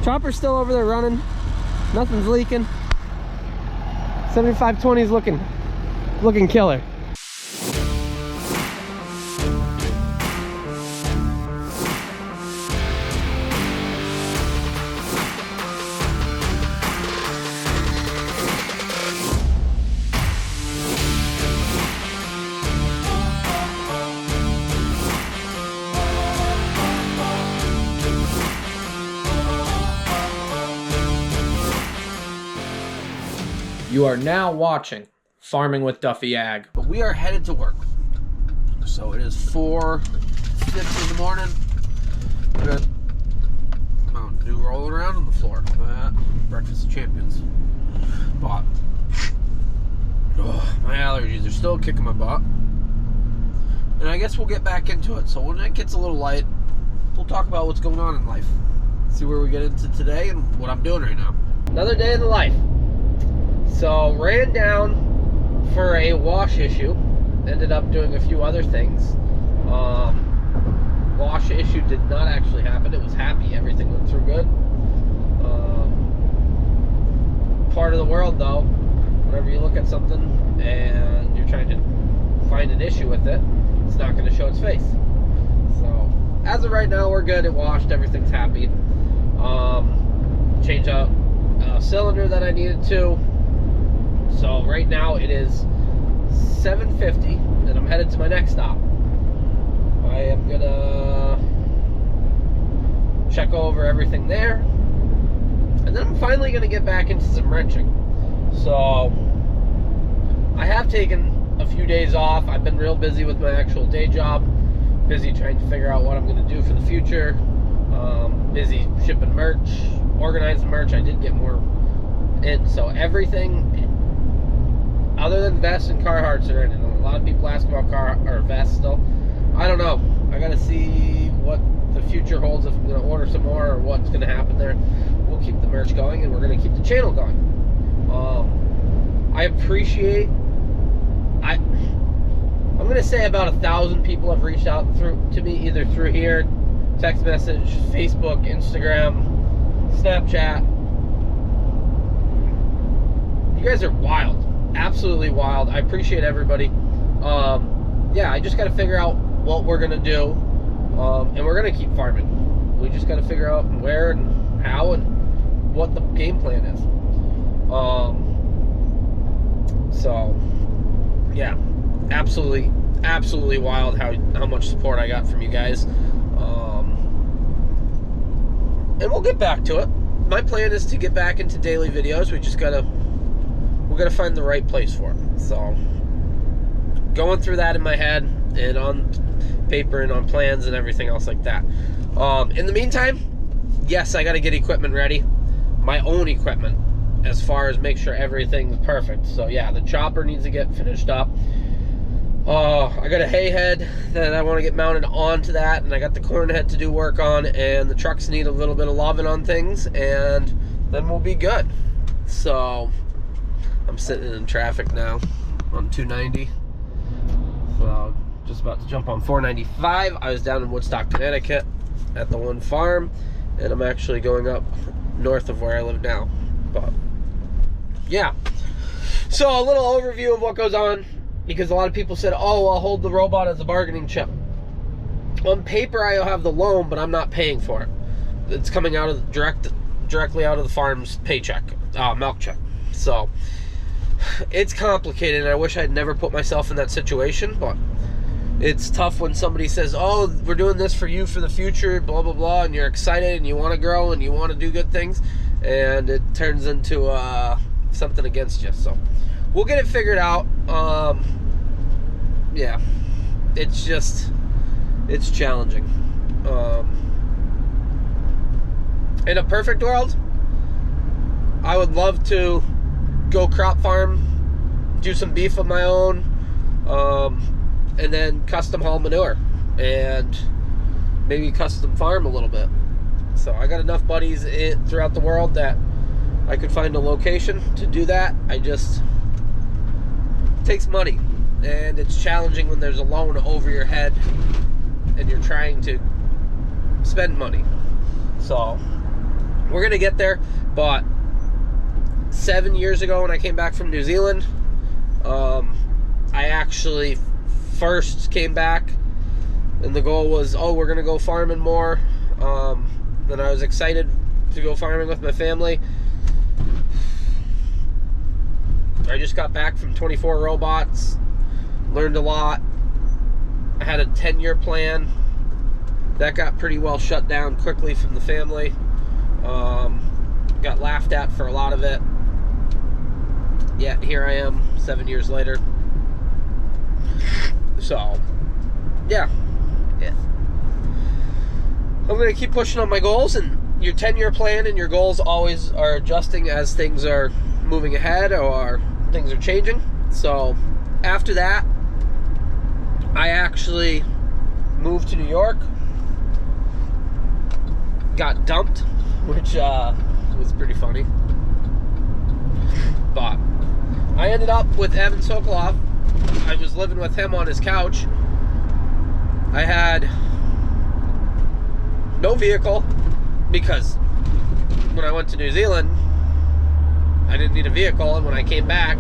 Chopper's still over there running. Nothing's leaking. 7520 is looking killer. You are now watching Farming with Duffy Ag. But we are headed to work. So it is 4:50 in the morning. We're gonna Mountain Dew rolling around on the floor. Breakfast of Champions. But my allergies are still kicking my butt. And I guess we'll get back into it. So when it gets a little light, we'll talk about what's going on in life. See where we get into today and what I'm doing right now. Another day in the life. So ran down for a wash issue. Ended up doing a few other things. Wash issue did not actually happen. It was happy. Everything went through good. Part of the world though, whenever you look at something and you're trying to find an issue with it, it's not going to show its face. So as of right now, we're good. It washed. Everything's happy. Change out a cylinder that I needed to. So right now it is 7:50 and I'm headed to my next stop. I am gonna check over everything there, and then I'm finally gonna get back into some wrenching. So I have taken a few days off. I've been real busy with my actual day job, busy trying to figure out what I'm gonna do for the future, busy shipping merch, organizing merch. I did get more in, so everything other than vests and Carhartts are in. And a lot of people ask about vests still. I don't know. I gotta see what the future holds, if I'm gonna order some more or what's gonna happen there. We'll keep the merch going and we're gonna keep the channel going. I appreciate, I'm gonna say about 1,000 people have reached out to me either through here, text message, Facebook, Instagram, Snapchat. You guys are wild. Absolutely wild. I appreciate everybody. Yeah, I just got to figure out what we're gonna do, and we're gonna keep farming. We just got to figure out where and how and what the game plan is. So yeah, absolutely wild how much support I got from you guys. And we'll get back to it. My plan is to get back into daily videos. We're gonna find the right place for it. So going through that in my head and on paper and on plans and everything else like that. In the meantime, yes, I got to get equipment ready, my own equipment, as far as make sure everything's perfect. So yeah, the chopper needs to get finished up. I got a hay head that I want to get mounted onto that, and I got the corn head to do work on, and the trucks need a little bit of loving on things, and then we'll be good. So I'm sitting in traffic now on 290. So just about to jump on 495. I was down in Woodstock, Connecticut at the one farm, and I'm actually going up north of where I live now. But yeah, so a little overview of what goes on, because a lot of people said, oh, I'll hold the robot as a bargaining chip. On paper, I have the loan, but I'm not paying for it. It's coming out of directly out of the farm's paycheck, milk check. So it's complicated, and I wish I'd never put myself in that situation, but it's tough when somebody says, oh, we're doing this for you for the future, blah, blah, blah, and you're excited and you want to grow and you want to do good things, and it turns into something against you. So we'll get it figured out. Yeah, it's challenging. In a perfect world, I would love to go crop farm, do some beef of my own, and then custom haul manure and maybe custom farm a little bit. So I got enough buddies throughout the world that I could find a location to do that. It takes money, and it's challenging when there's a loan over your head and you're trying to spend money. So we're gonna get there. But 7 years ago when I came back from New Zealand, I actually first came back and the goal was, oh, we're gonna go farming more. And I was excited to go farming with my family. I just got back from 24 robots, learned a lot. I had a 10-year plan that got pretty well shut down quickly from the family. Got laughed at for a lot of it. Yet here I am 7 years later. So yeah, I'm gonna keep pushing on my goals, and your 10-year plan and your goals always are adjusting as things are moving ahead or things are changing. So after that, I actually moved to New York, got dumped, which was pretty funny. But I ended up with Evan Sokolov. I was living with him on his couch. I had no vehicle because when I went to New Zealand, I didn't need a vehicle, and when I came back,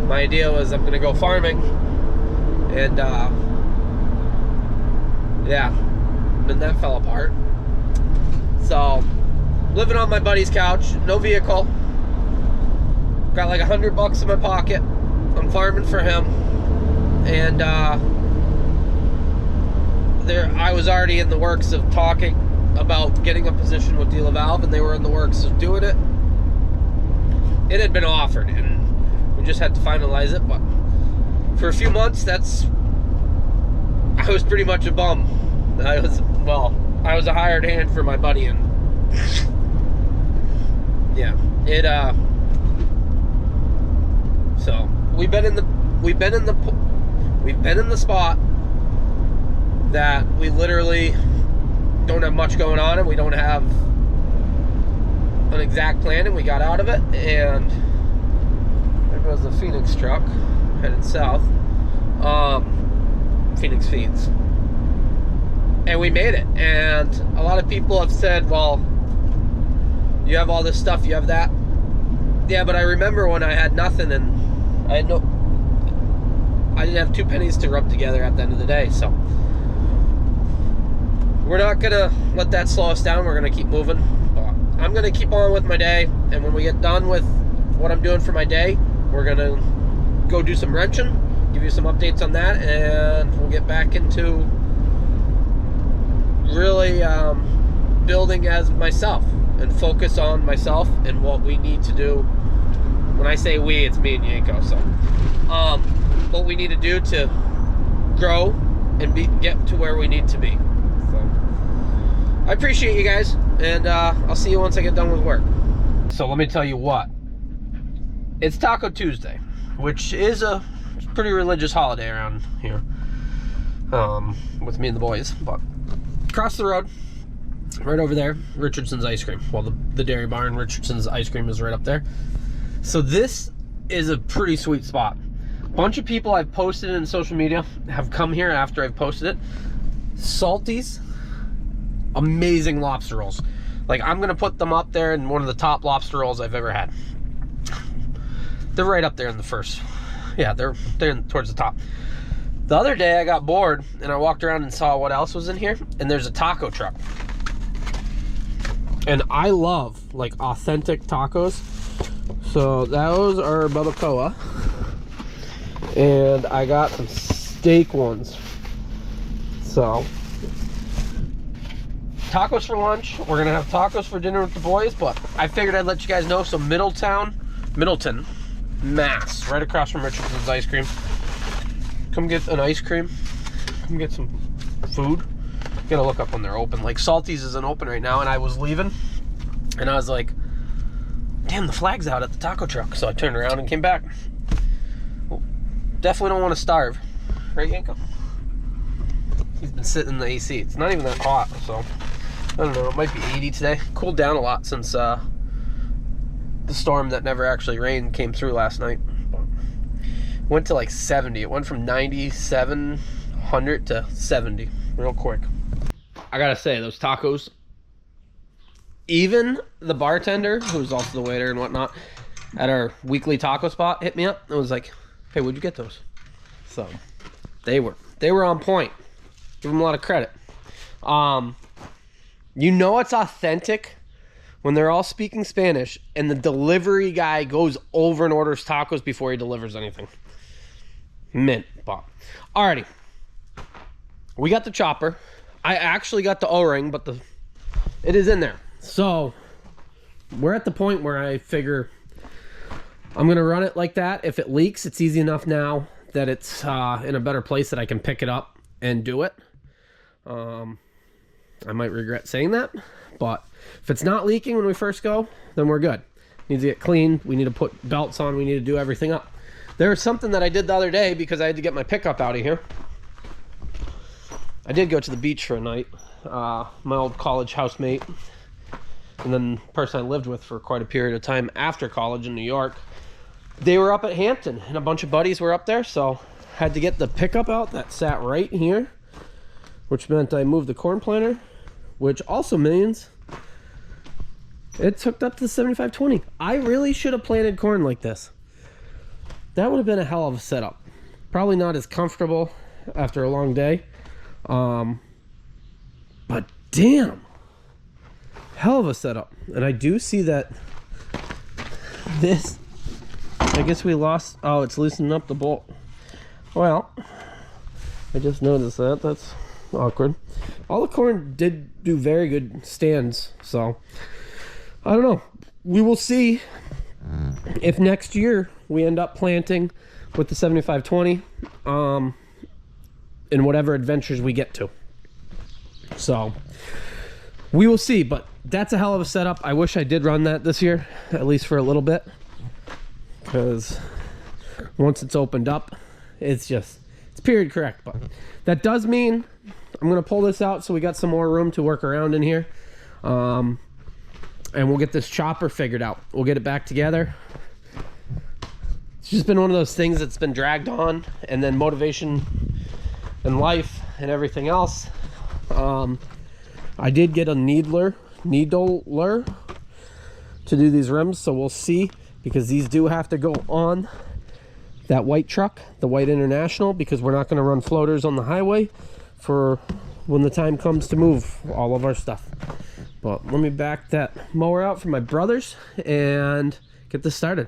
my idea was I'm gonna go farming, and yeah, and that fell apart. So, living on my buddy's couch, no vehicle, got like $100 in my pocket. I'm farming for him, and I was already in the works of talking about getting a position with Deere Valve, and they were in the works of doing it. It had been offered, and we just had to finalize it. But for a few months, I was pretty much a bum. I was a hired hand for my buddy, and yeah, so we've been in the spot that we literally don't have much going on, and we don't have an exact plan, and we got out of it. And there goes the Phoenix truck headed south. Phoenix Feeds, and we made it. And a lot of people have said, well, you have all this stuff, you have that. Yeah, but I remember when I had nothing, and I didn't have 2 pennies to rub together at the end of the day. So we're not gonna let that slow us down. We're gonna keep moving. I'm gonna keep on with my day, and when we get done with what I'm doing for my day, we're gonna go do some wrenching, give you some updates on that, and we'll get back into really building as myself and focus on myself and what we need to do. When I say we, it's me and Yanko. So what we need to do to grow and get to where we need to be. So I appreciate you guys, and I'll see you once I get done with work. So let me tell you what, it's Taco Tuesday, which is a pretty religious holiday around here with me and the boys. But across the road, right over there, Richardson's Ice Cream. Well, the dairy barn, Richardson's Ice Cream, is right up there. So this is a pretty sweet spot. A bunch of people I've posted in social media have come here after I've posted it. Salty's, amazing lobster rolls. Like, I'm gonna put them up there in one of the top lobster rolls I've ever had. They're right up there in the first. Yeah, they're towards the top. The other day I got bored and I walked around and saw what else was in here, and there's a taco truck. And I love like authentic tacos. So those are barbacoa. And I got some steak ones. So tacos for lunch. We're gonna have tacos for dinner with the boys, but I figured I'd let you guys know. So Middleton, Mass, right across from Richardson's Ice Cream. Come get an ice cream. Come get some food. Gotta look up when they're open. Like, Salty's isn't open right now, and I was leaving, and I was like, damn, the flag's out at the taco truck. So I turned around and came back. Well, definitely don't want to starve, right, Yanko? He's been sitting in the AC. It's not even that hot, so I don't know. It might be 80 today. Cooled down a lot since the storm that never actually rained came through last night. Went to like 70. It went from 9,700 to 70 real quick. I gotta say, those tacos Even the bartender, who's also the waiter and whatnot, at our weekly taco spot, hit me up and was like, "Hey, where'd you get those?" So they were on point. Give them a lot of credit. You know it's authentic when they're all speaking Spanish and the delivery guy goes over and orders tacos before he delivers anything. Mint, Bob. Alrighty. We got the chopper. I actually got the O-ring, but it is in there. So we're at the point where I figure I'm going to run it like that. If it leaks, it's easy enough now that it's in a better place that I can pick it up and do it. I might regret saying that, but if it's not leaking when we first go, then we're good. Needs to get cleaned. We need to put belts on. We need to do everything up. There's something that I did the other day because I had to get my pickup out of here. I did go to the beach for a night. My old college housemate and then the person I lived with for quite a period of time after college in New York, they were up at Hampton and a bunch of buddies were up there, so I had to get the pickup out that sat right here, which meant I moved the corn planter, which also means it's hooked up to the 7520. I really should have planted corn like this. That would have been a hell of a setup. Probably not as comfortable after a long day. But damn, hell of a setup. And I do see that this, I guess we lost, oh, it's loosening up the bolt. Well, I just noticed that. That's awkward. All the corn did do very good stands, so I don't know. We will see if next year we end up planting with the 7520 in whatever adventures we get to. So we will see, but that's a hell of a setup. I wish I did run that this year, at least for a little bit, because once it's opened up, it's period correct. But that does mean I'm gonna pull this out so we got some more room to work around in here, and we'll get this chopper figured out. We'll get it back together. It's just been one of those things that's been dragged on, and then motivation and life and everything else. I did get a needler to do these rims, so we'll see, because these do have to go on that white truck, the white International, because we're not going to run floaters on the highway for when the time comes to move all of our stuff. But let me back that mower out for my brothers and get this started.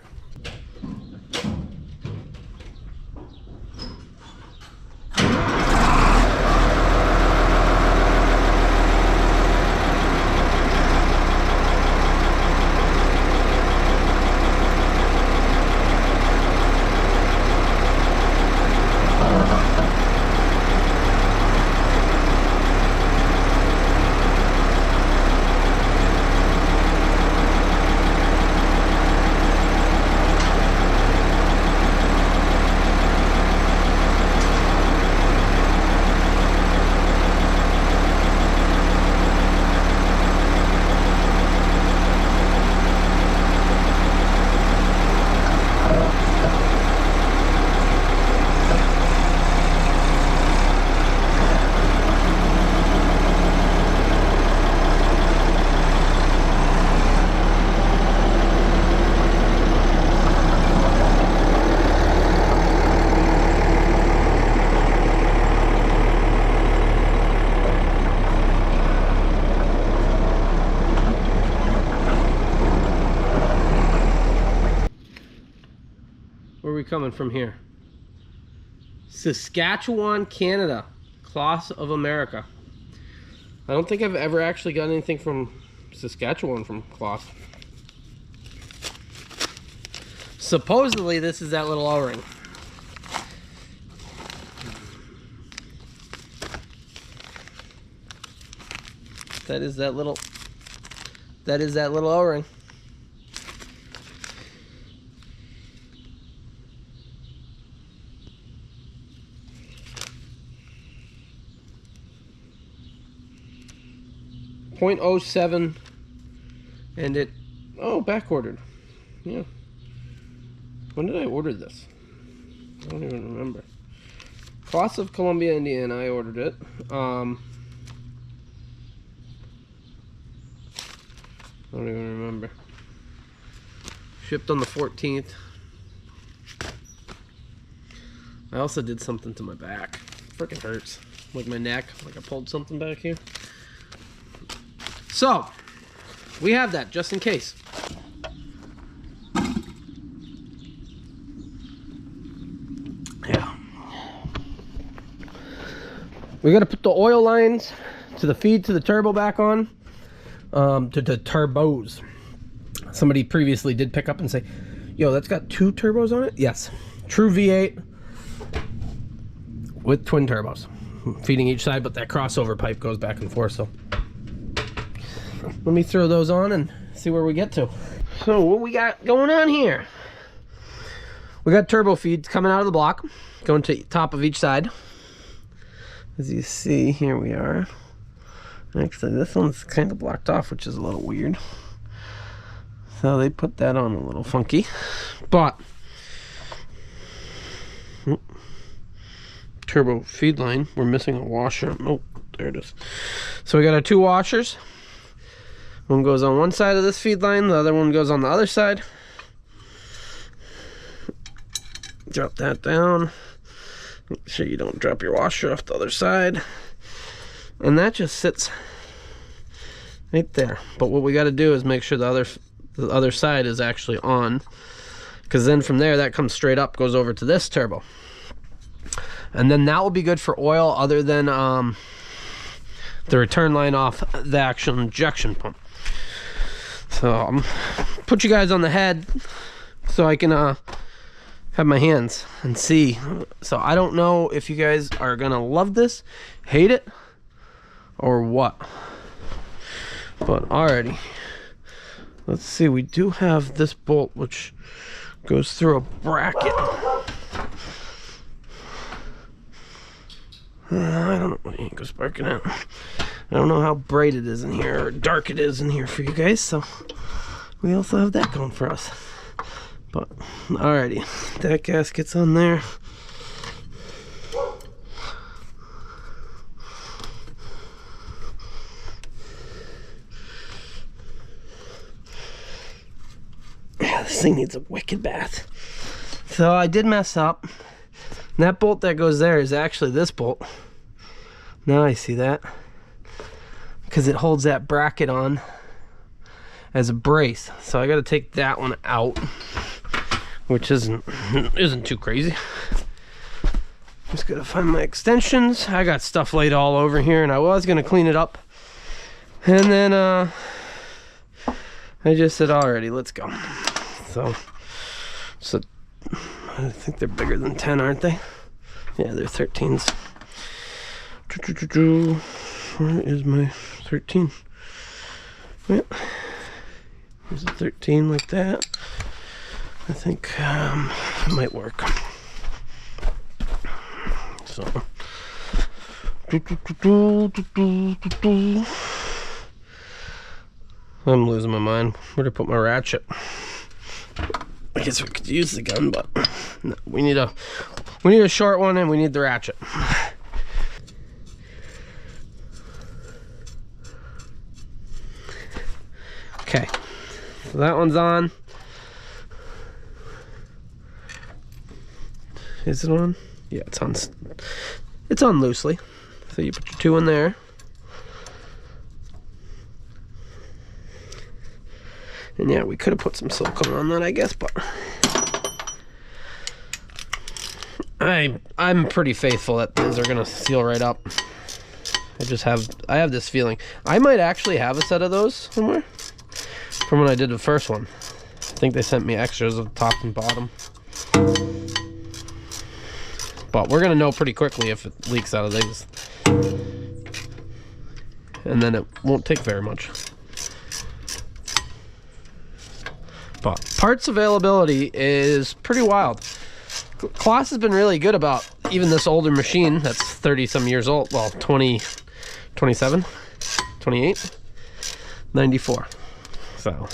Where are we coming from here? Saskatchewan, Canada. Cloth of America. I don't think I've ever actually got anything from Saskatchewan from Cloth. Supposedly this is that little O-ring. That is that little O-ring. .07, and it, oh, back ordered. Yeah. When did I order this? I don't even remember. Cloth of Columbia, Indiana, I ordered it. I don't even remember. Shipped on the 14th. I also did something to my back. Freaking hurts. Like my neck. Like I pulled something back here. So, we have that just in case. Yeah. We gotta put the oil lines to the feed to the turbo back on. To the turbos. Somebody previously did pick up and say, yo, that's got 2 turbos on it? Yes. True V8 with twin turbos. Feeding each side, but that crossover pipe goes back and forth, so. Let me throw those on and see where we get to. So what we got going on here? We got turbo feeds coming out of the block, going to the top of each side. As you see, here we are. Actually, this one's kind of blocked off, which is a little weird. So they put that on a little funky. But turbo feed line, we're missing a washer. Oh, there it is. So we got our 2 washers. One goes on one side of this feed line, the other one goes on the other side. Drop that down. Make sure you don't drop your washer off the other side. And that just sits right there. But what we got to do is make sure the other side is actually on, because then from there that comes straight up, goes over to this turbo, and then that will be good for oil other than the return line off the actual injection pump. So put you guys on the head so I can have my hands and see. So I don't know if you guys are gonna love this, hate it, or what. But alrighty, let's see. We do have this bolt which goes through a bracket. I don't know what ain't goes sparking out. I don't know how bright it is in here or dark it is in here for you guys, so we also have that going for us. But alrighty, that gasket's on there. Yeah, this thing needs a wicked bath. So I did mess up. That bolt that goes there is actually this bolt. Now I see that, because it holds that bracket on as a brace. So I got to take that one out, which isn't too crazy. Just gotta find my extensions. I got stuff laid all over here, and I was gonna clean it up, and then I just said, alrighty, let's go. So I think they're bigger than 10, aren't they? Yeah, they're 13s. Where is my 13? Yeah, here's a 13 like that. I think it might work. So I'm losing my mind. Where'd I put my ratchet? I guess we could use the gun, but no, we need a short one, and we need the ratchet. Okay, so that one's on. Is it on? Yeah, it's on. It's on loosely. So you put your 2 in there. And yeah, we could have put some silicone on that, I guess, but I'm pretty faithful that these are gonna seal right up. I have this feeling. I might actually have a set of those somewhere from when I did the first one. I think they sent me extras of top and bottom. But we're gonna know pretty quickly if it leaks out of these. And then it won't take very much. But parts availability is pretty wild. Kloss has been really good about even this older machine that's 30 some years old. Well, 20, 27, 28, 94. So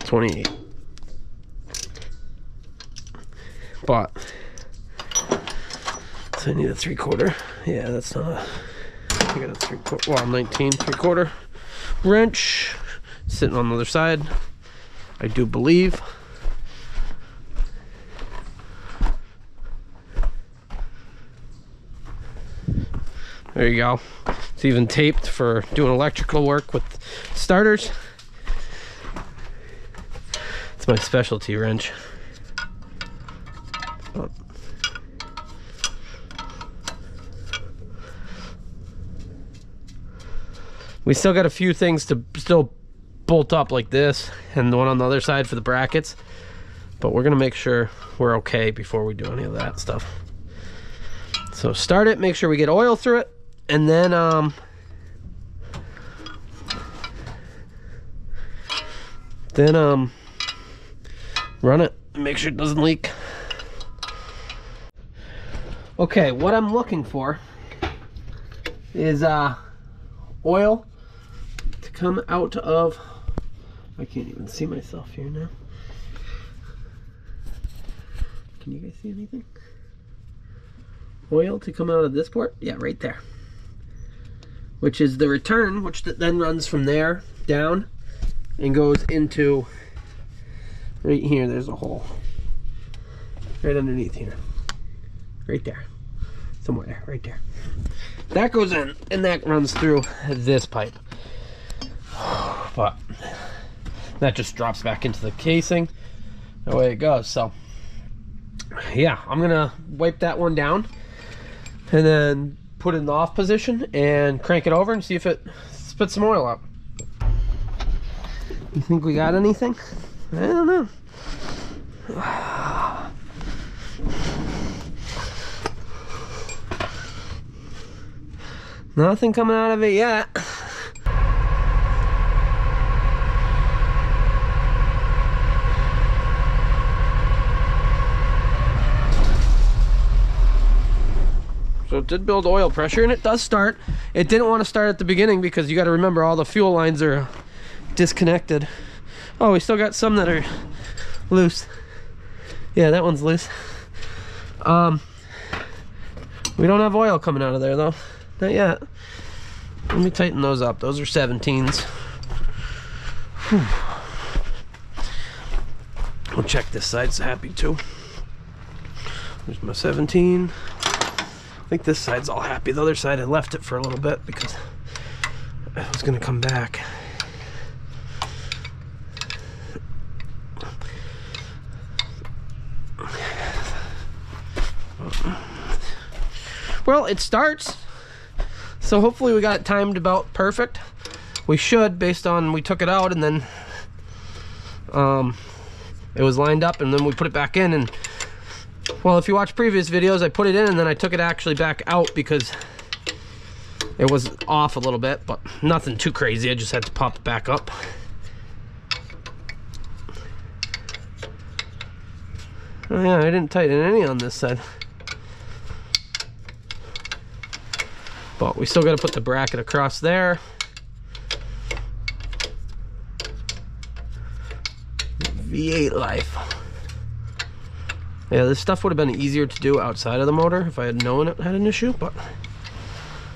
28. But so I need a 3/4. Yeah, that's not a. I got a 3/4. Well, 19 3/4. wrench sitting on the other side, I do believe. There you go. It's even taped for doing electrical work with starters. It's my specialty wrench. We still got a few things to still bolt up, like this and the one on the other side for the brackets, but we're gonna make sure we're okay before we do any of that stuff. So start it, make sure we get oil through it, and then run it and make sure it doesn't leak. Okay, what I'm looking for is oil to come out of, I can't even see myself here now. Can you guys see anything? Oil to come out of this port? Yeah, right there. Which is the return, which then runs from there down and goes into right here. There's a hole right underneath here, right there, somewhere there, right there. That goes in and that runs through this pipe, but that just drops back into the casing. The way it goes. So yeah, I'm gonna wipe that one down and then put it in the off position and crank it over and see if it spits some oil out. You think we got anything? I don't know. Nothing coming out of it yet. So it did build oil pressure and it does start. It didn't want to start at the beginning because you got to remember all the fuel lines are disconnected. Oh, we still got some that are loose. Yeah, that one's loose. We don't have oil coming out of there though. Not yet. Let me tighten those up. Those are 17s. Whew. We'll check this side. It's happy too. There's my 17. I think this side's all happy. The other side I left it for a little bit because I was gonna come back. Well, it starts, so hopefully we got it timed about perfect. We should, based on we took it out and then it was lined up and then we put it back in. And well, if you watch previous videos, I put it in and then I took it actually back out because it was off a little bit, but nothing too crazy. I just had to pop it back up. Oh yeah, I didn't tighten any on this side. But we still got to put the bracket across there. V8 life. Yeah, this stuff would have been easier to do outside of the motor if I had known it had an issue, but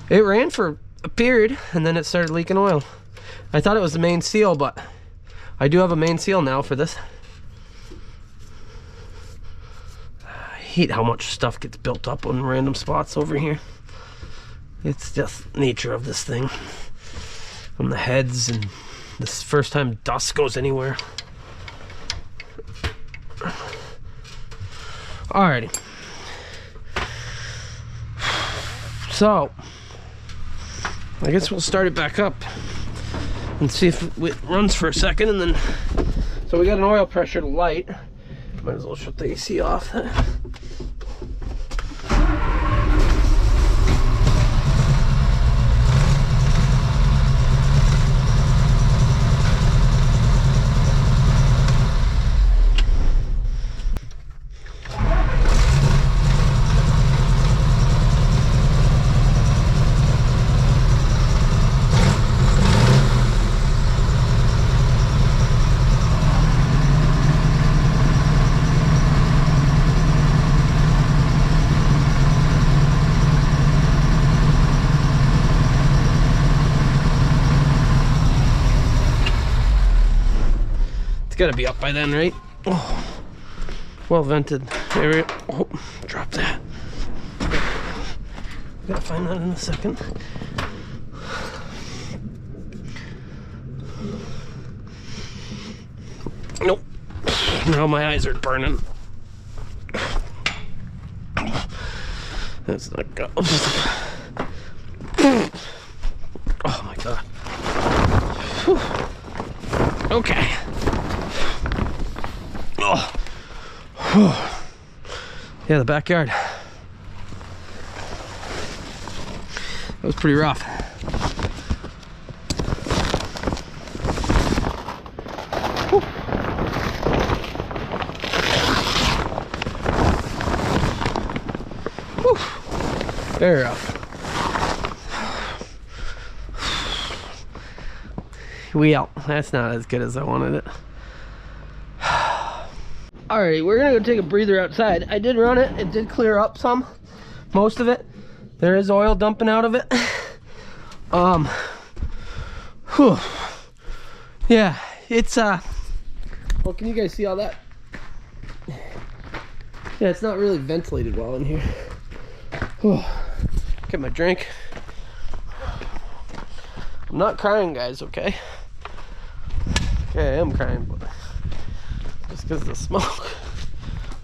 it ran for a period and then it started leaking oil. I thought it was the main seal, but I do have a main seal now for this. I hate how much stuff gets built up on random spots over here. It's just nature of this thing. From the heads, and this first time dust goes anywhere. Alrighty. So, I guess we'll start it back up and see if it runs for a second, and then, so we got an oil pressure light. Might as well shut the AC off. It's gotta be up by then, right? Oh, well vented. There we go. Oh, drop that. Gotta find that in a second. Nope. Now my eyes are burning. That's not good. Oh my god. Whew. Okay. Oh. Whew. Yeah, the backyard. That was pretty rough. Whew. Whew. Very rough. Well, that's not as good as I wanted it. Alright, we're gonna go take a breather outside. I did run it. It did clear up some. Most of it. There is oil dumping out of it. Whew. Yeah, it's well, can you guys see all that? Yeah, it's not really ventilated well in here. Whew. Get my drink. I'm not crying, guys, okay? Okay, I am crying, but just because of the smoke.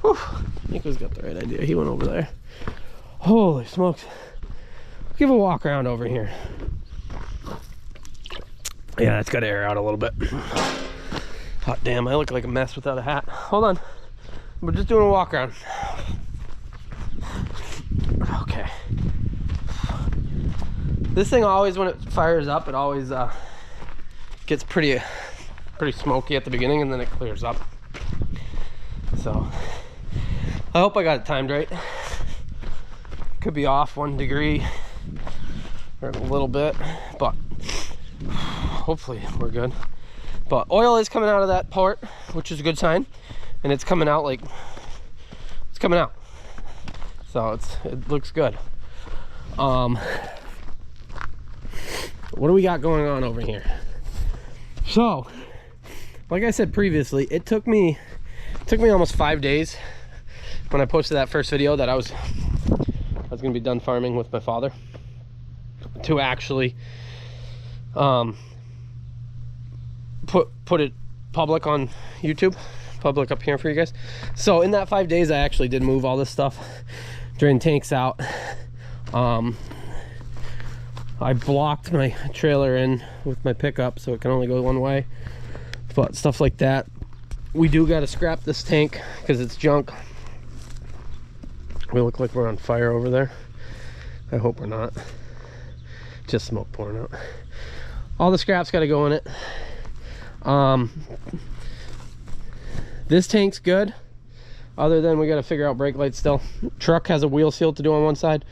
Whew. Nico's got the right idea. He went over there. Holy smokes. Give a walk around over here. Yeah, it's got to air out a little bit. Hot damn, I look like a mess without a hat. Hold on. We're just doing a walk around. Okay. This thing always, when it fires up, it always gets pretty smoky at the beginning, and then it clears up. So I hope I got it timed right. Could be off 1 degree or a little bit, but hopefully we're good. But oil is coming out of that part, which is a good sign, and it's coming out like it's coming out. So it looks good. What do we got going on over here? So, like I said previously, it took me almost 5 days when I posted that first video that I was gonna be done farming with my father to actually put it public on YouTube, public up here for you guys. So in that 5 days, I actually did move all this stuff, drain tanks out. I blocked my trailer in with my pickup so it can only go one way, but stuff like that. We do got to scrap this tank because it's junk. We look like we're on fire over there. I hope we're not. Just smoke pouring out. All the scrap's got to go in it. This tank's good, other than we got to figure out brake lights still. Truck has a wheel seal to do on one side,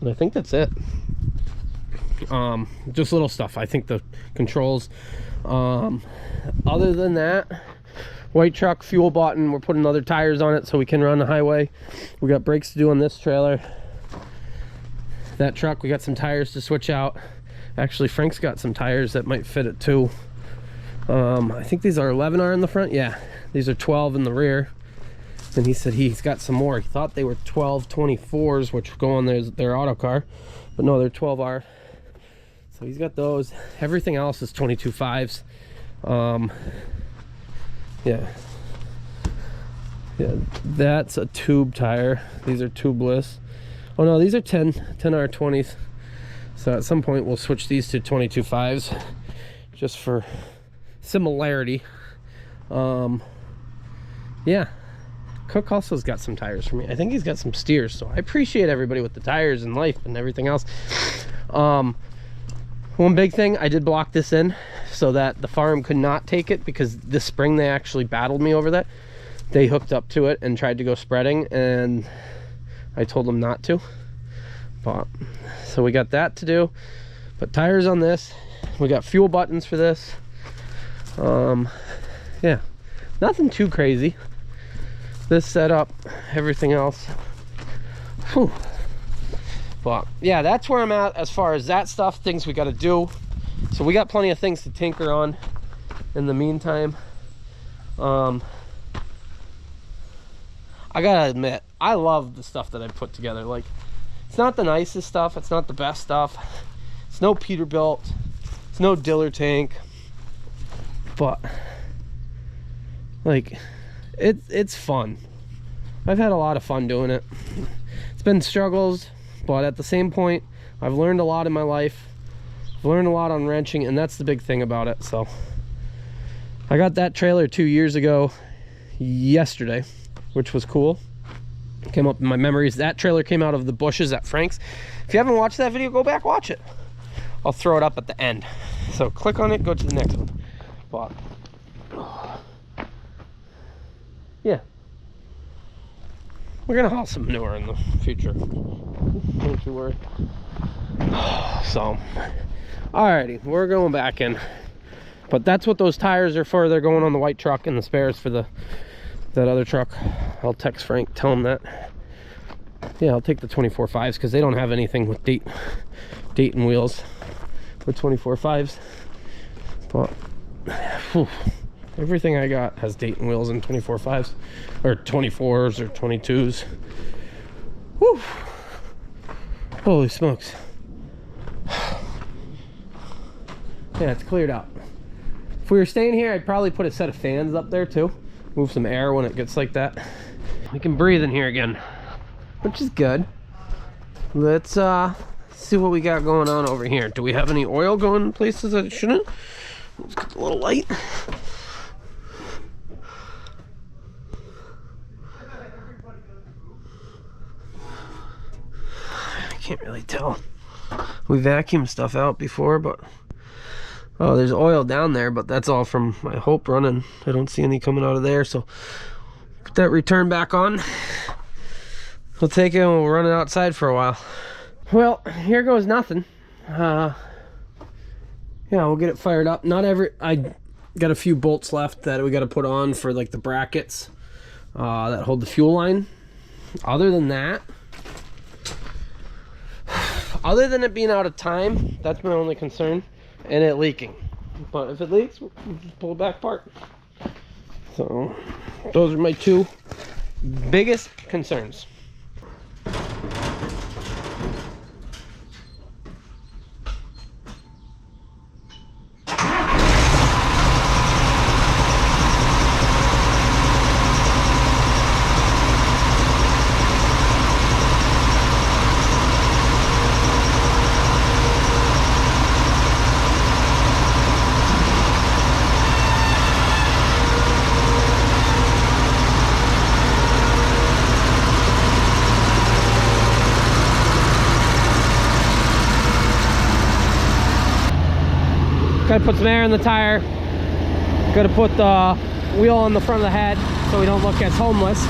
and I think that's it. Just little stuff. I think the controls, other than that, white truck, fuel button. We're putting other tires on it so we can run the highway. We got brakes to do on this trailer. That truck, we got some tires to switch out. Actually, Frank's got some tires that might fit it too. I think these are 11R in the front. Yeah, these are 12 in the rear. And he said he's got some more. He thought they were 1224s, which go on their auto car, but no, they're 12R. So he's got those. Everything else is 22.5s. Yeah, that's a tube tire. These are tubeless. Oh no, these are 10R20s. So at some point we'll switch these to 22.5s just for similarity. Yeah, Cook also's got some tires for me. I think he's got some steers, so I appreciate everybody with the tires and life and everything else. One big thing, I did block this in so that the farm could not take it, because this spring they actually battled me over that. They hooked up to it and tried to go spreading, and I told them not to. But so we got that to do. Put tires on this. We got fuel buttons for this. Yeah, nothing too crazy. This setup, everything else. Whew. But yeah, that's where I'm at as far as that stuff, things we got to do. So we got plenty of things to tinker on. in the meantime. I gotta admit, I love the stuff that I put together. Like, it's not the nicest stuff, it's not the best stuff, it's no Peterbilt, it's no Diller tank, but like, it's fun. I've had a lot of fun doing it. It's been struggles, but at the same point, I've learned a lot in my life. I've learned a lot on wrenching, and that's the big thing about it. So I got that trailer 2 years ago yesterday, which was cool. Came up in my memories. That trailer came out of the bushes at Frank's. If you haven't watched that video, go back, watch it. I'll throw it up at the end. So click on it, go to the next one. But yeah, we're gonna haul some manure in the future. Don't you worry. So, alrighty, we're going back in. But that's what those tires are for. They're going on the white truck, and the spares for that other truck. I'll text Frank, tell him that. Yeah, I'll take the 24.5s because they don't have anything with Dayton wheels for 24.5s. But whew, everything I got has Dayton wheels and 24.5s, or 24s or 22s. Whew. Holy smokes. Yeah, it's cleared out. If we were staying here, I'd probably put a set of fans up there too. Move some air when it gets like that. We can breathe in here again, which is good. Let's see what we got going on over here. Do we have any oil going in places that it shouldn't? Let's get a little light. I can't really tell. We vacuumed stuff out before, but oh, there's oil down there, but that's all from my Hope running. I don't see any coming out of there, so put that return back on. We'll take it and we'll run it outside for a while. Well, here goes nothing. Yeah, we'll get it fired up. I got a few bolts left that we got to put on for like the brackets that hold the fuel line. Other than that, other than it being out of time, that's my only concern. And it leaking. But if it leaks, we'll just pull it back apart. So those are my two biggest concerns. Gotta put some air in the tire. Gotta put the wheel on the front of the head so we don't look as homeless.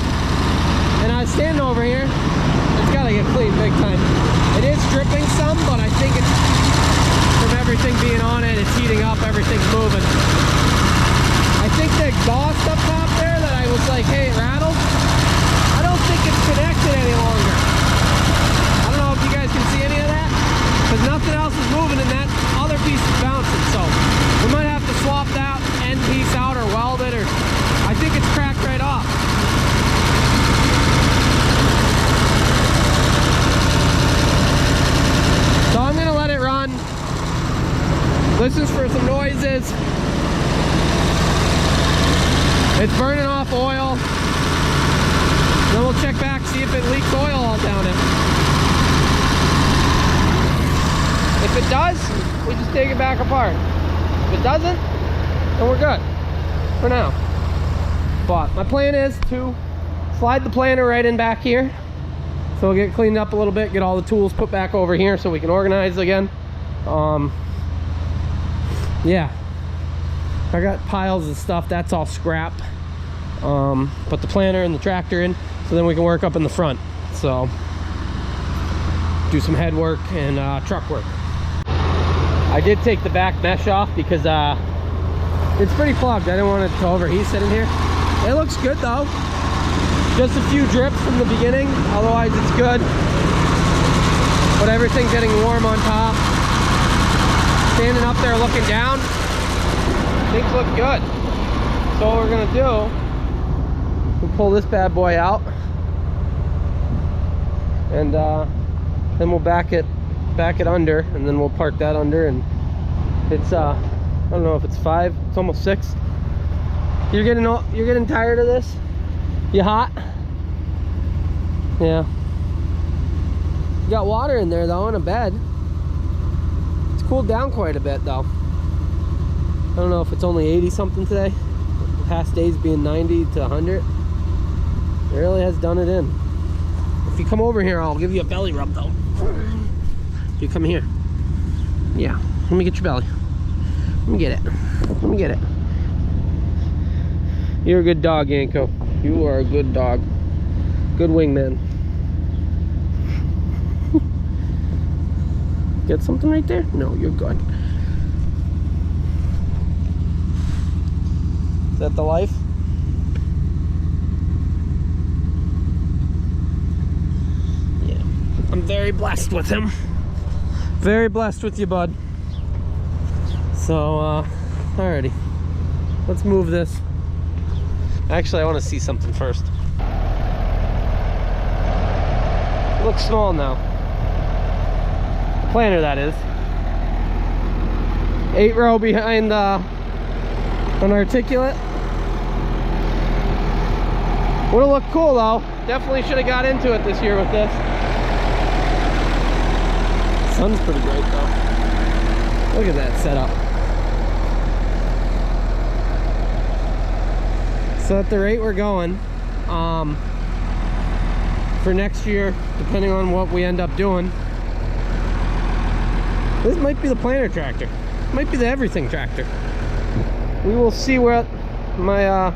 And I was standing over here. It's gotta get clean big time. It is dripping some, but I think it's from everything being on it. It's heating up, everything's moving. I think the exhaust up top there that I was like, hey, it rattled. I don't think it's connected any longer. I don't know if you guys can see any of that, because nothing else is moving and that other piece is bouncing. So we might have to swap that end piece out or weld it, or I think it's cracked right off. So I'm gonna let it run. Listens for some noises. It's burning off oil. Then we'll check back, see if it leaks oil all down it. If it does, we just take it back apart. If it doesn't, then we're good for now. But my plan is to slide the planter right in back here. So we'll get it cleaned up a little bit, get all the tools put back over here so we can organize again. Yeah, I got piles of stuff, that's all scrap. Put the planter and the tractor in so then we can work up in the front. So do some head work and truck work. I did take the back mesh off because it's pretty plugged. I didn't want it to overheat sitting here. It looks good though. Just a few drips from the beginning, otherwise it's good. But everything's getting warm on top. Standing up there looking down, Things look good. So what we're gonna do, we'll pull this bad boy out, and then we'll back it under, and then we'll park that under. And it's I don't know if it's 5, it's almost 6. You're getting tired of this? You hot? Yeah. You got water in there though, in a bed. It's cooled down quite a bit though. I don't know if it's only 80 something today. The past days being 90 to 100. It really has done it in. If you come over here, I'll give you a belly rub though. You come here. Yeah, let me get your belly. Let me get it. Let me get it. You're a good dog, Yanko. You are a good dog. Good wingman. Get something right there? No, you're good. Is that the life? Yeah. I'm very blessed with him. Very blessed with you, bud. So, alrighty. Let's move this. Actually, I want to see something first. It looks small now. The planter, that is. 8-row behind an articulate. Would have looked cool though. Definitely should have got into it this year with this. Sun's pretty great though. Look at that setup. So at the rate we're going, for next year, depending on what we end up doing, this might be the planter tractor. Might be the everything tractor. We will see what my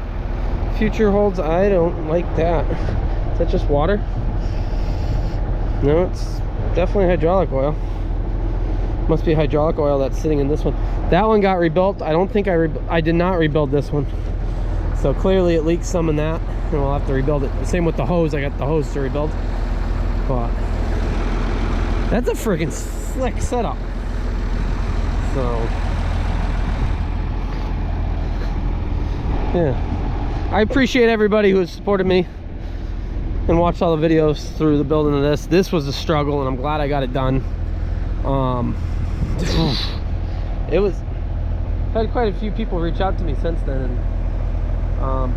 future holds. I don't like that. Is that just water? No, it's definitely hydraulic oil. Must be hydraulic oil that's sitting in this one. That one got rebuilt. I don't think I did not rebuild this one. So clearly it leaks some in that, and we'll have to rebuild it. The same with the hose. I got the hose to rebuild. But that's a freaking slick setup. So yeah, I appreciate everybody who has supported me and watched all the videos through the building of this. This was a struggle, and I'm glad I got it done. It was. I've had quite a few people reach out to me since then and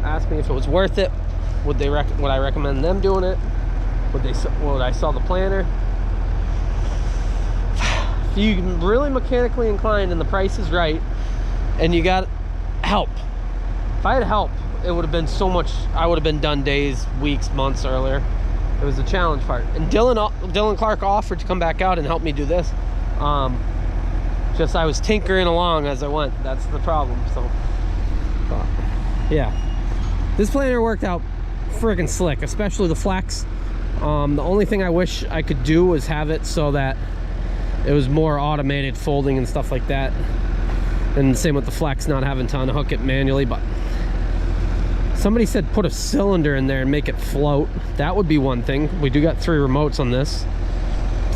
ask me if it was worth it. Would I recommend them doing it? Would I sell the planter? If you're really mechanically inclined and the price is right, and you got help. If I had help, it would have been so much. I would have been done days, weeks, months earlier. It was the challenge part. And Dylan Clark offered to come back out and help me do this. Just I was tinkering along as I went. That's the problem. So yeah, this planter worked out friggin' slick, especially the flex. The only thing I wish I could do was have it so that it was more automated folding and stuff like that. And the same with the flex, not having to unhook it manually. But somebody said put a cylinder in there and make it float. That would be one thing. We do got 3 remotes on this,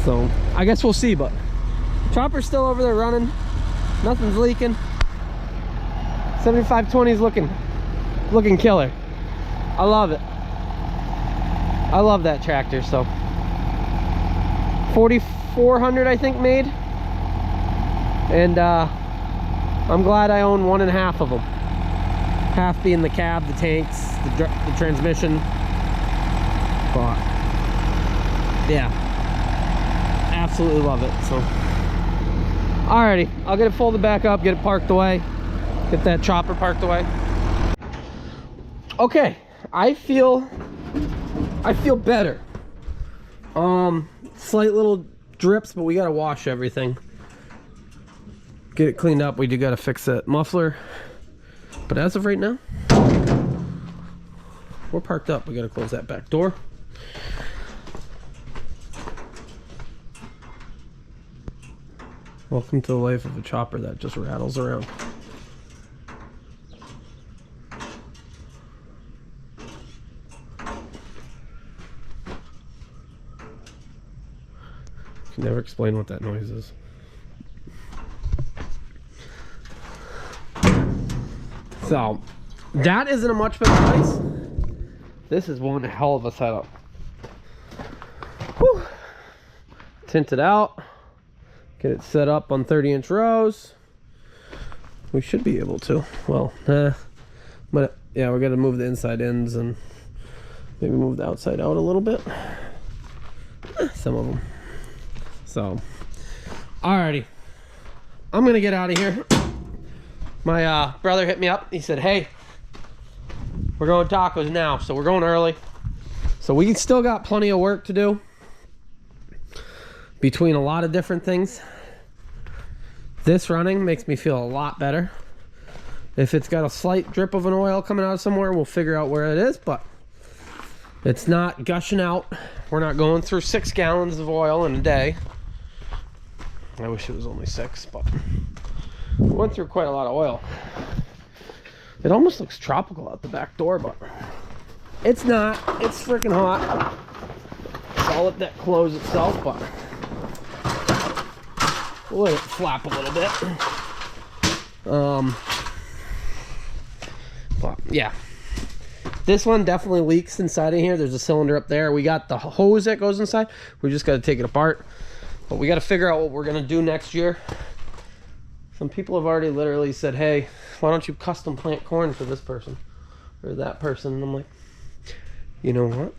so I guess we'll see. But chopper's still over there running. Nothing's leaking. 7520 is looking killer. I love it. I love that tractor. So 4,400 I think made, and I'm glad I own 1.5 of them. Half being the cab, the tanks, the transmission. But yeah, absolutely love it. So alrighty, I'll get it folded back up, get it parked away, get that chopper parked away. Okay, I feel better. Slight little drips, but we gotta wash everything, get it cleaned up. We do gotta fix that muffler, but as of right now, we're parked up. We gotta close that back door. Welcome to the life of a chopper that just rattles around. Can never explain what that noise is. So that isn't a much better place. This is one hell of a setup. Whew. Tint it out. Get it set up on 30-inch rows. We should be able to. Well, but yeah, we got to move the inside ends and maybe move the outside out a little bit. Some of them. So, alrighty. I'm gonna get out of here. My brother hit me up. He said, "Hey, we're going tacos now, so we're going early. So we still got plenty of work to do between a lot of different things. This running makes me feel a lot better. If it's got a slight drip of an oil coming out of somewhere, we'll figure out where it is, but it's not gushing out. We're not going through 6 gallons of oil in a day. I wish it was only 6, but we went through quite a lot of oil. It almost looks tropical out the back door, but it's not. It's freaking hot. I'll let that close itself, but we'll let it flap a little bit. But yeah, this one definitely leaks inside of here. There's a cylinder up there. We got the hose that goes inside. We just got to take it apart. But we got to figure out what we're going to do next year. Some people have already literally said, "Hey, why don't you custom plant corn for this person or that person?" And I'm like, you know what?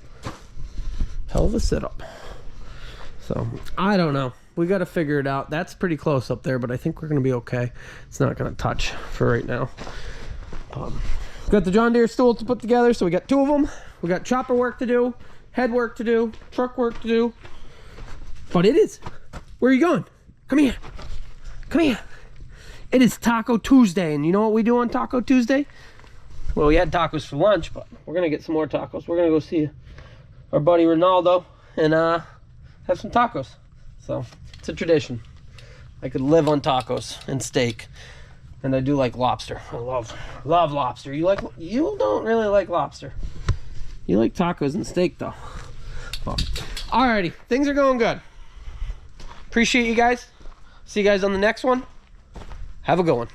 Hell of a setup. So I don't know. We got to figure it out. That's pretty close up there, but I think we're going to be okay. It's not going to touch for right now. Got the John Deere stool to put together, so we got 2 of them. We got chopper work to do, head work to do, truck work to do. But it is. Where are you going? Come here. Come here. It is Taco Tuesday, and you know what we do on Taco Tuesday? Well, we had tacos for lunch, but we're going to get some more tacos. We're going to go see our buddy Ronaldo and have some tacos. So it's a tradition. I could live on tacos and steak, and I do like lobster. I love lobster. You don't really like lobster. You like tacos and steak though. Well, alrighty, things are going good. Appreciate you guys. See you guys on the next one. Have a good one.